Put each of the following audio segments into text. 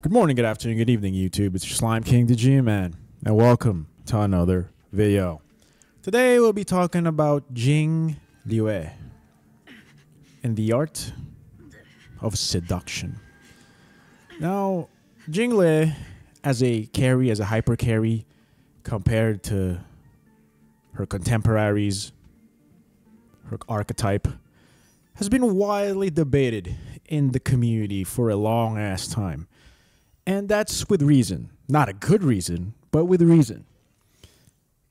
Good morning, good afternoon, good evening, YouTube. It's your Slime King, the G-Man, and welcome to another video. Today we'll be talking about Jingliu and the art of seduction. Now, Jingliu as a carry, as a hyper carry, compared to her contemporaries, her archetype, has been widely debated in the community for a long ass time. And that's with reason. Not a good reason, but with reason.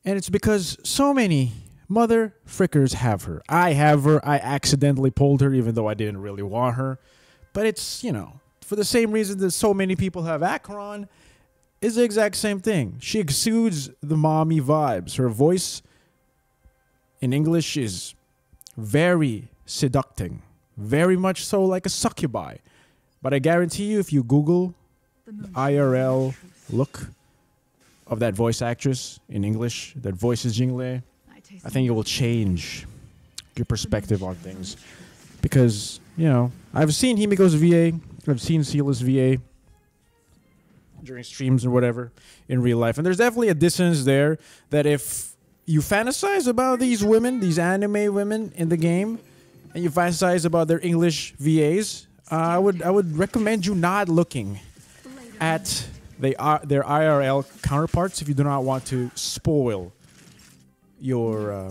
And it's because so many mother frickers have her. I have her. I accidentally pulled her even though I didn't really want her. But it's, you know, for the same reason that so many people have Akron, is the exact same thing. She exudes the mommy vibes. Her voice in English is very seducting. Very much so like a succubi. But I guarantee you if you Google the IRL look of that voice actress in English that voices Jingliu, I think it will change your perspective on things. Because, you know, I've seen Himiko's VA, I've seen Sila's VA during streams or whatever in real life. And there's definitely a dissonance there that if you fantasize about these women, these anime women in the game, and you fantasize about their English VAs, I would recommend you not looking at their IRL counterparts if you do not want to spoil your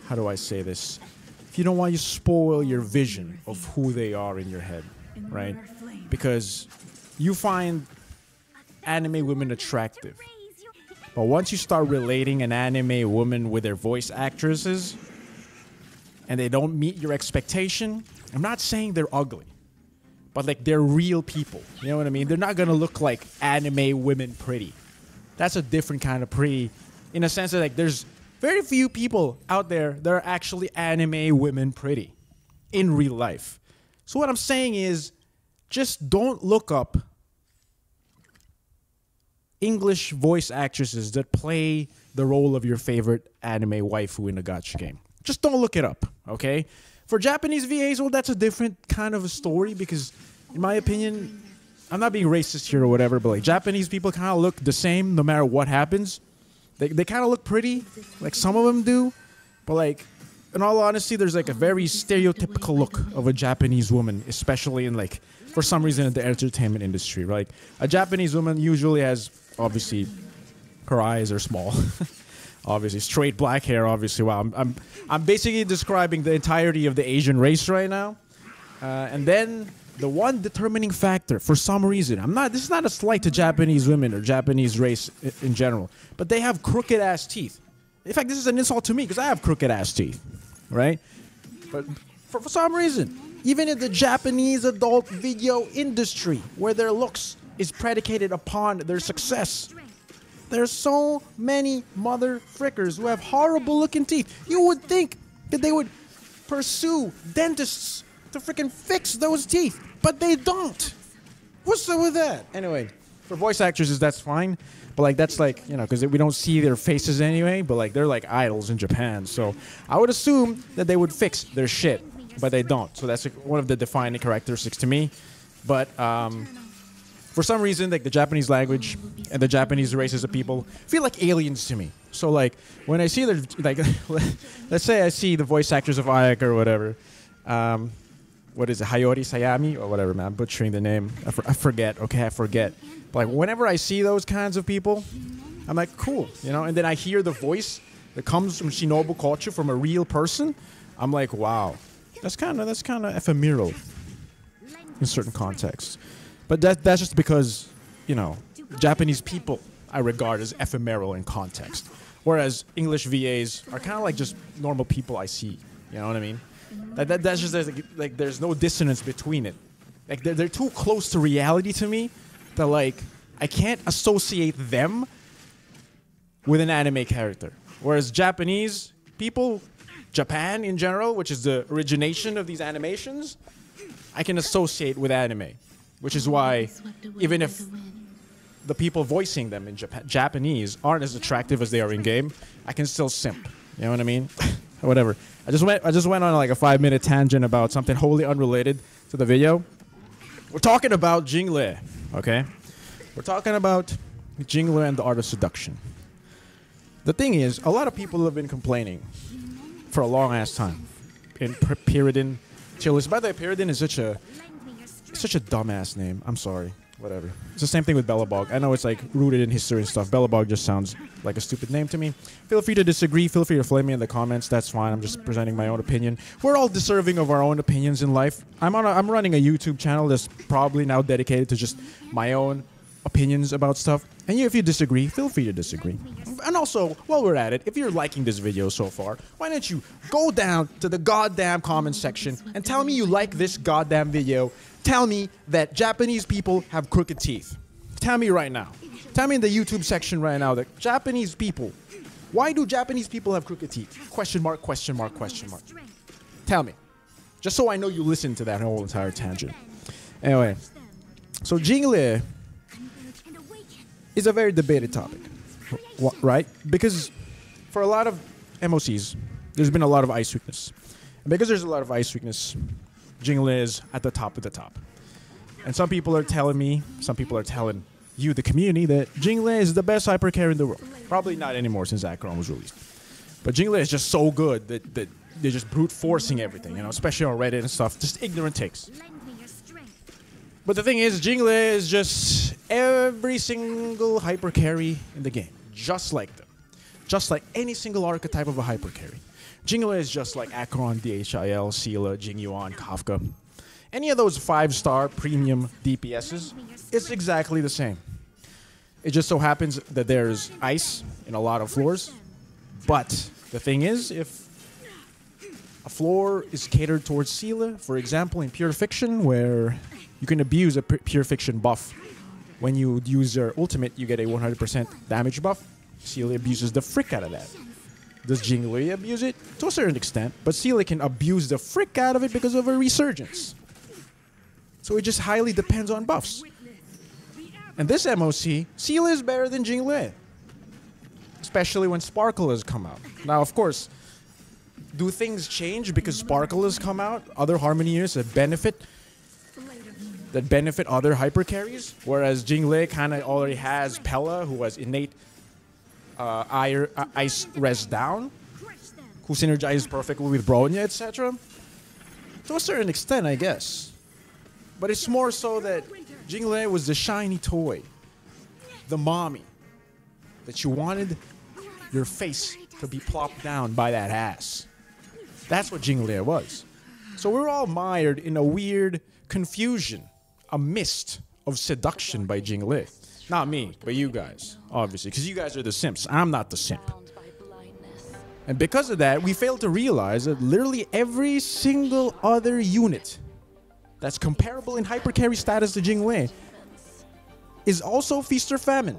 how do I say this? If you don't want to spoil your vision of who they are in your head, right? Because you find anime women attractive, but once you start relating an anime woman with their voice actresses and they don't meet your expectation, I'm not saying they're ugly, but like they're real people. You know what I mean? They're not gonna look like anime women pretty. That's a different kind of pretty, in a sense that like there's very few people out there that are actually anime women pretty in real life. So what I'm saying is, just don't look up English voice actresses that play the role of your favorite anime waifu in a gacha game. Just don't look it up, okay? For Japanese VAs, well, that's a different kind of a story because, in my opinion, I'm not being racist here or whatever, but like Japanese people kind of look the same no matter what happens. They kind of look pretty, like some of them do, but like, in all honesty, there's like a very stereotypical look of a Japanese woman, especially in like, for some reason in the entertainment industry, right? A Japanese woman usually has, obviously, her eyes are small. Obviously, straight black hair. Obviously, wow. I'm basically describing the entirety of the Asian race right now. And then the one determining factor, for some reason, this is not a slight to Japanese women or Japanese race in general, but they have crooked ass teeth. In fact, this is an insult to me because I have crooked ass teeth, right? But for some reason, even in the Japanese adult video industry, where their looks is predicated upon their success, there's so many mother frickers who have horrible looking teeth. You would think that they would pursue dentists to freaking fix those teeth, but they don't. What's up with that? Anyway, for voice actresses, that's fine. But like, that's like, you know, because we don't see their faces anyway, but like, they're like idols in Japan. So I would assume that they would fix their shit, but they don't. So that's like one of the defining characteristics to me. But, for some reason, like the Japanese language and the Japanese races of people feel like aliens to me. So like when I see like let's say I see the voice actors of Ayaka or whatever, what is it, Hayori Sayami or whatever, man, I'm butchering the name. I forget. Okay, I forget. But like whenever I see those kinds of people, I'm like, cool, you know. And then I hear the voice that comes from Shinobu culture, from a real person. I'm like, wow, that's kind of ephemeral in certain contexts. But that's just because, you know, Japanese people I regard as ephemeral in context. Whereas English VAs are kind of like just normal people I see. You know what I mean? That's just like there's no dissonance between it. Like they're too close to reality to me that like I can't associate them with an anime character. Whereas Japanese people, Japan in general, which is the origination of these animations, I can associate with anime. Which is why, even if the people voicing them in Japanese aren't as attractive as they are in game, I can still simp. You know what I mean? Whatever. I just went on like a 5-minute tangent about something wholly unrelated to the video. We're talking about Jingliu, okay? We're talking about Jingliu and the art of seduction. The thing is, a lot of people have been complaining for a long ass time in Pyridin Chili's. By the way, Pyridin is such a dumbass name. I'm sorry. Whatever. It's the same thing with Bellabog. I know it's like rooted in history and stuff. Bellabog just sounds like a stupid name to me. Feel free to disagree. Feel free to flame me in the comments. That's fine. I'm just presenting my own opinion. We're all deserving of our own opinions in life. I'm running a YouTube channel that's probably now dedicated to just my own opinions about stuff. And if you disagree, feel free to disagree. And also, while we're at it, if you're liking this video so far, why don't you go down to the goddamn comment section and tell me you like this goddamn video. Tell me that Japanese people have crooked teeth. Tell me right now. Tell me in the YouTube section right now that Japanese people, why do Japanese people have crooked teeth? Question mark, question mark, question mark. Tell me. Just so I know you listened to that whole entire tangent. Anyway, so Jingliu is a very debated topic, right? Because for a lot of MOCs, there's been a lot of ice weakness. And because there's a lot of ice weakness, Jingliu is at the top of the top. And some people are telling me, some people are telling you, the community, that Jingliu is the best hypercarry in the world. Probably not anymore since Acheron was released. But Jingliu is just so good that they're just brute forcing everything, you know, especially on Reddit and stuff. Just ignorant takes. But the thing is, Jingliu is just every single hypercarry in the game. Just like them. Just like any single archetype of a hypercarry. Jingliu is just like Acheron, DHIL, Sela, Jingyuan, Kafka. Any of those 5-star premium DPSs, it's exactly the same. It just so happens that there's ice in a lot of floors. But the thing is, if a floor is catered towards Sela, for example, in Pure Fiction, where you can abuse a Pure Fiction buff. When you use your ultimate, you get a 100% damage buff. Sela abuses the frick out of that. Does Jingliu abuse it? To a certain extent, but Sela can abuse the frick out of it because of her resurgence. So it just highly depends on buffs. And this MOC, Sela is better than Jingliu. Especially when Sparkle has come out. Now, of course, do things change because Sparkle has come out? Other Harmoniers that benefit other hypercarries? Whereas Jingliu kind of already has Pella, who has innate ice res down, who synergizes perfectly with Bronya, etc. To a certain extent, I guess. But it's more so that Jingliu was the shiny toy, the mommy, that you wanted your face to be plopped down by that ass. That's what Jingliu was. So we're all mired in a weird confusion, a mist of seduction by Jingliu. Not me, but you guys, obviously, because you guys are the simps. I'm not the simp. And because of that, we fail to realize that literally every single other unit that's comparable in hypercarry status to Jingliu is also Feast or Famine.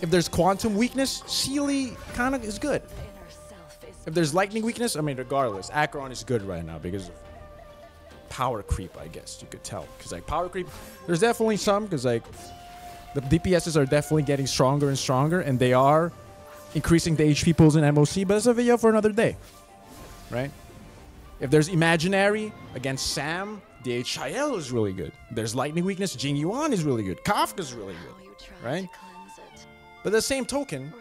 If there's Quantum weakness, Sealy kind of is good. If there's Lightning weakness, I mean, regardless, Acheron is good right now because of power creep, I guess you could tell. Because like power creep, there's definitely some, because like the DPSs are definitely getting stronger and stronger, and they are increasing the HP pools in MOC, but that's a video for another day, right? If there's Imaginary against Sam, DHIL is really good. There's Lightning weakness, Jingyuan is really good. Kafka's really good, right? But the same token,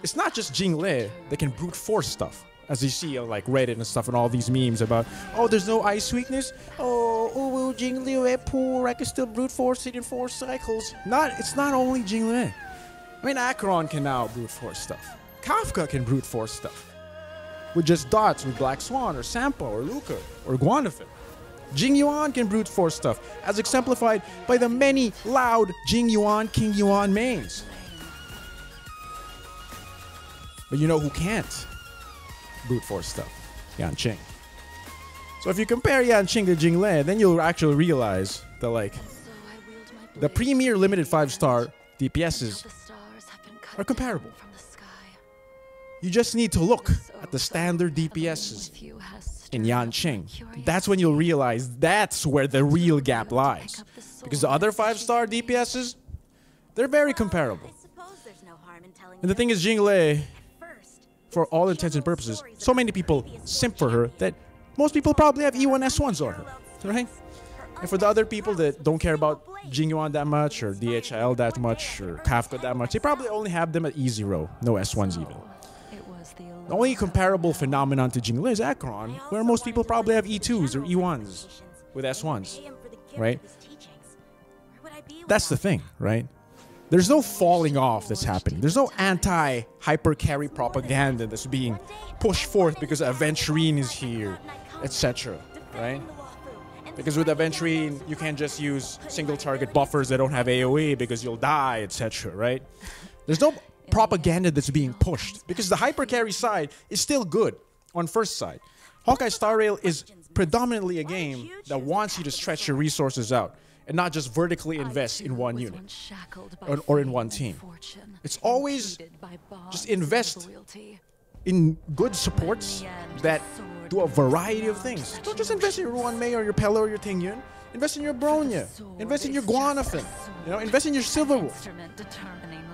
it's not just Jingliu that can brute force stuff. As you see on like Reddit and stuff and all these memes about, oh, there's no ice weakness. Oh, Jingliu is poor. I can still brute force it in 4 cycles. It's not only Jingliu. I mean, Acheron can now brute force stuff. Kafka can brute force stuff. With just dots with Black Swan or Sampo or Luca or Guanafin. Jingyuan can brute force stuff, as exemplified by the many loud Jingyuan, King Yuan mains. But you know who can't brute force stuff? Yanqing. So if you compare Yanqing to Jingliu, then you'll actually realize that like the premier limited 5-star DPSs are comparable. You just need to look at the standard DPSs in Yanqing. That's when you'll realize that's where the real gap lies. Because the other 5-star DPSs, they're very comparable. And the thing is, Jingliu, for all intents and purposes, so many people simp for her that most people probably have E1 S1s on her, right? And for the other people that don't care about Jingyuan that much, or DHL that much, or Kafka that much, they probably only have them at E0, no S1s even. The only comparable phenomenon to Jingliu is Acheron, where most people probably have E2s or E1s with S1s, right? That's the thing, right? There's no falling off that's happening. There's no anti-hypercarry propaganda that's being pushed forth because Aventurine is here, etc., right? Because with Aventurine, you can't just use single target buffers that don't have AoE because you'll die, etc., right? There's no propaganda that's being pushed because the hypercarry side is still good on first side. Hawkeye Star Rail is predominantly a game that wants you to stretch your resources out and not just vertically invest in one unit or in one team. It's always just invest in good supports that do a variety of things. Don't just invest in your Ruan Mei or your Pella or your Tingyun. Invest in your Bronya. Invest in your Guanafin. You know, invest in your Silverwolf.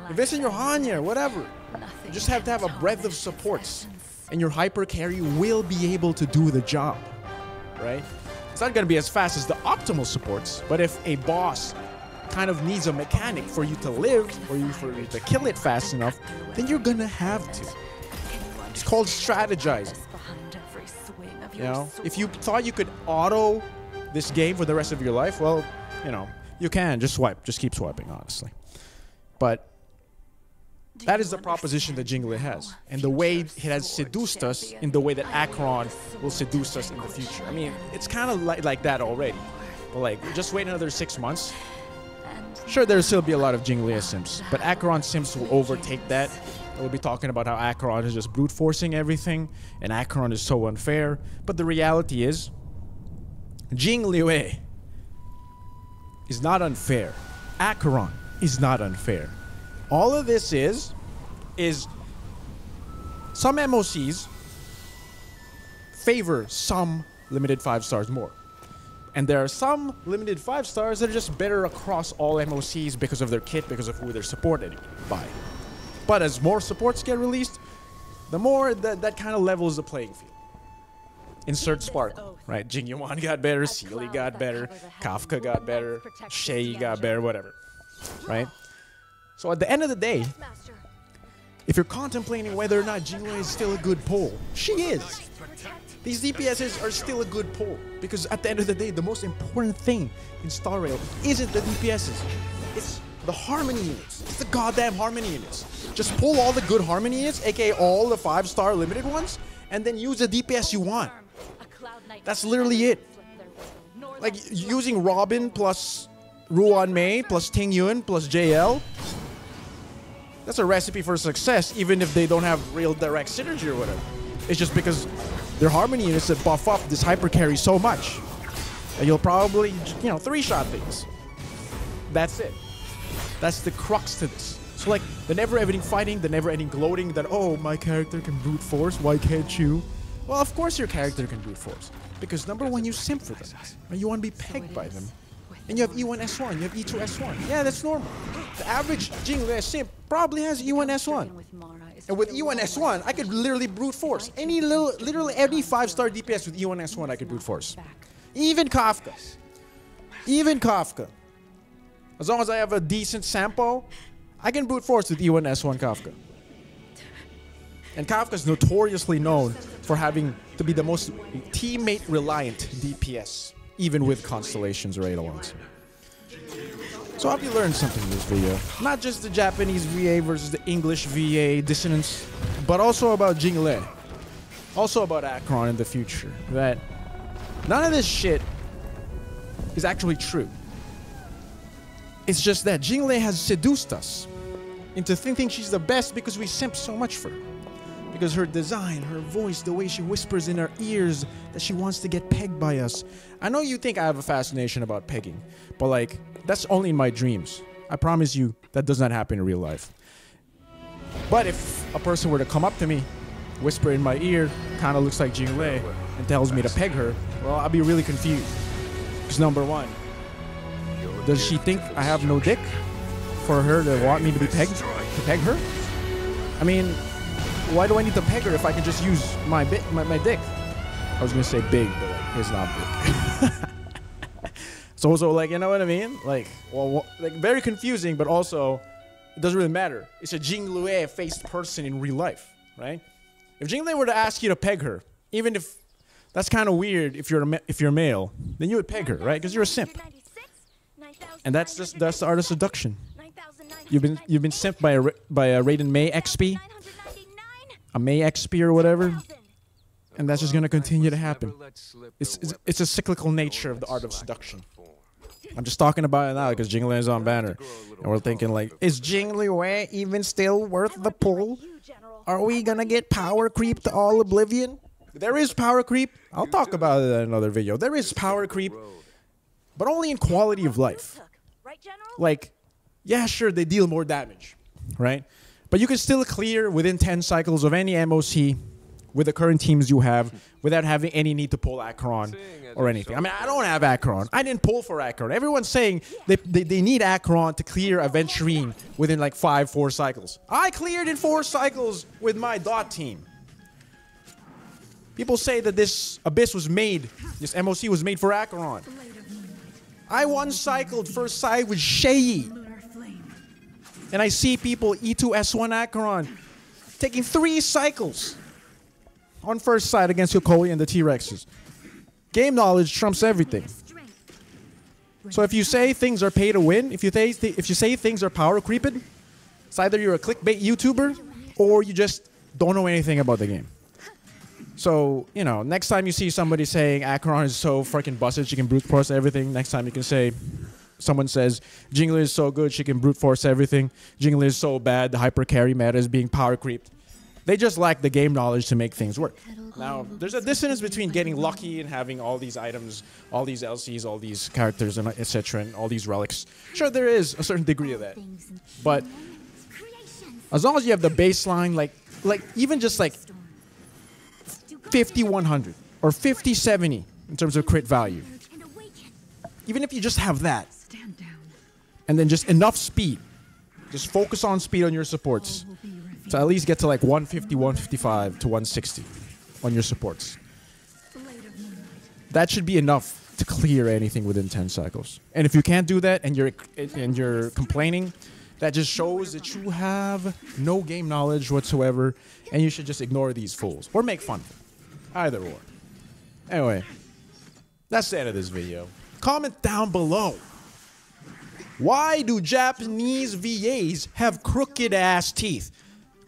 Invest in your Hanya, whatever. You just have to have a breadth of supports, and your hyper carry will be able to do the job, right? It's not going to be as fast as the optimal supports, but if a boss kind of needs a mechanic for you to live, or for you to kill it fast enough, then you're going to have to. It's called strategizing. You know, if you thought you could auto this game for the rest of your life, well, you know, you can. Just swipe. Just keep swiping, honestly. But that is the proposition that Jingliu has. And the way it has seduced us in the way that Acheron will seduce us in the future. I mean, it's kind of like that already. But like, just wait another 6 months. Sure, there'll still be a lot of Jingliu simps, but Acheron simps will overtake that. We'll be talking about how Acheron is just brute forcing everything, and Acheron is so unfair. But the reality is, Jingliu is not unfair. Acheron is not unfair. All of this is some MOCs favor some limited 5 stars more. And there are some limited 5 stars that are just better across all MOCs because of their kit, because of who they're supported by. But as more supports get released, the more that kind of levels the playing field. Insert Sparkle, right? Jingyuan got better, Sealy got better, Kafka got better, Shay got better, whatever, right? So at the end of the day, if you're contemplating whether or not Jingliu is still a good pull, she is. These DPSs are still a good pull because at the end of the day, the most important thing in Star Rail isn't the DPSs. It's the harmony units. It's the goddamn harmony units. Just pull all the good harmony units, aka all the 5-star limited ones, and then use the DPS you want. That's literally it. Like using Robin plus Ruan Mei plus Ting Yun plus JL. That's a recipe for success, even if they don't have real direct synergy or whatever. It's just because they're harmony units that buff up this hyper carry so much. And you'll probably, you know, 3-shot things. That's it. That's the crux to this. So like, the never-ending fighting, the never-ending gloating that, oh, my character can brute force, why can't you? Well, of course your character can brute force. Because number one, you simp for them. And you want to be pegged by them. And you have E1 S1, you have E2 S1. Yeah, that's normal. The average Jingliu simp probably has E1 S1. And with E1 S1, I could literally brute force. Literally any 5-star DPS with E1 S1 I could brute force. Even Kafka. Even Kafka. As long as I have a decent sample, I can brute force with E1 S1 Kafka. And Kafka's notoriously known for having to be the most teammate-reliant DPS, even with Constellations or 801s. So I hope you learned something in this video. Not just the Japanese VA versus the English VA dissonance, but also about Jingliu. Also about Acheron in the future. That none of this shit is actually true. It's just that Jingliu has seduced us into thinking she's the best because we simp so much for her. Because her design, her voice, the way she whispers in our ears that she wants to get pegged by us. I know you think I have a fascination about pegging, but like, that's only in my dreams. I promise you that does not happen in real life. But if a person were to come up to me, whisper in my ear, kind of looks like Jingliu, and tells me to peg her, well, I'll be really confused. Because number one, does she think I have no dick for her to want me to be pegged? To peg her? I mean, why do I need to peg her if I can just use my dick? I was gonna say big, but like, it's not big. It's also like, you know what I mean? Like, well, like very confusing, but also it doesn't really matter. It's a Jingliu faced person in real life, right? If Jingliu were to ask you to peg her, even if that's kind of weird if you're male, then you would peg her, right? Because you're a simp. And that's the art of seduction. You've been simped by a Raiden May XP, a May XP or whatever, and that's just gonna continue to happen. It's a cyclical nature of the art of seduction. I'm just talking about it now because Jingliu is on banner, and we're thinking like, is Jingliu even still worth the pull? Are we gonna get power creep to all oblivion? There is power creep. I'll talk about it in another video. There is power creep, but only in quality of life. Like, yeah, sure, they deal more damage, right? But you can still clear within 10 cycles of any MOC with the current teams you have without having any need to pull Acheron or anything. I mean, I don't have Acheron. I didn't pull for Acheron. Everyone's saying they need Acheron to clear Aventurine within like 4 cycles. I cleared in 4 cycles with my dot team. People say that this Abyss was made, this MOC was made for Acheron. I one-cycled first side with Shay. And I see people E2S1 Acheron taking 3 cycles on first side against Yokoi and the T-Rexes. Game knowledge trumps everything. So if you say things are pay to win, if you say things are power creeping, it's either you're a clickbait YouTuber or you just don't know anything about the game. So, you know, next time you see somebody saying Acheron is so freaking busted, she can brute force everything, next time you can say, someone says, Jingliu is so good, she can brute force everything. Jingliu is so bad, the hyper carry meta is being power creeped. They just lack the game knowledge to make things work. Now, there's a dissonance between getting lucky and having all these items, all these LCs, all these characters, and etc., and all these relics. Sure, there is a certain degree of that. But as long as you have the baseline, like even just like 50-100 or 50-70 in terms of crit value. Even if you just have that, and then just enough speed, just focus on speed on your supports to at least get to like 150, 155 to 160 on your supports. That should be enough to clear anything within 10 cycles. And if you can't do that and you're complaining, that just shows that you have no game knowledge whatsoever, and you should just ignore these fools or make fun of them. Either or. Anyway, that's the end of this video. Comment down below. Why do Japanese VAs have crooked ass teeth?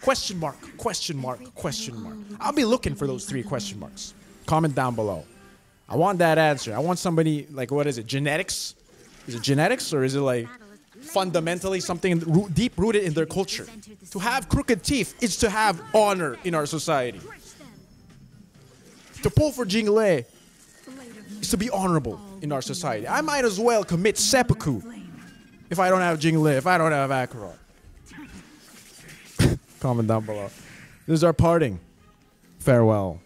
Question mark, question mark, question mark. I'll be looking for those 3 question marks. Comment down below. I want that answer. I want somebody, like, what is it, genetics? Is it genetics or is it like fundamentally something deep rooted in their culture? To have crooked teeth is to have honor in our society. To pull for Jingliu is to be honorable in our society. I might as well commit seppuku if I don't have Jingliu, if I don't have Acheron. Comment down below. This is our parting. Farewell.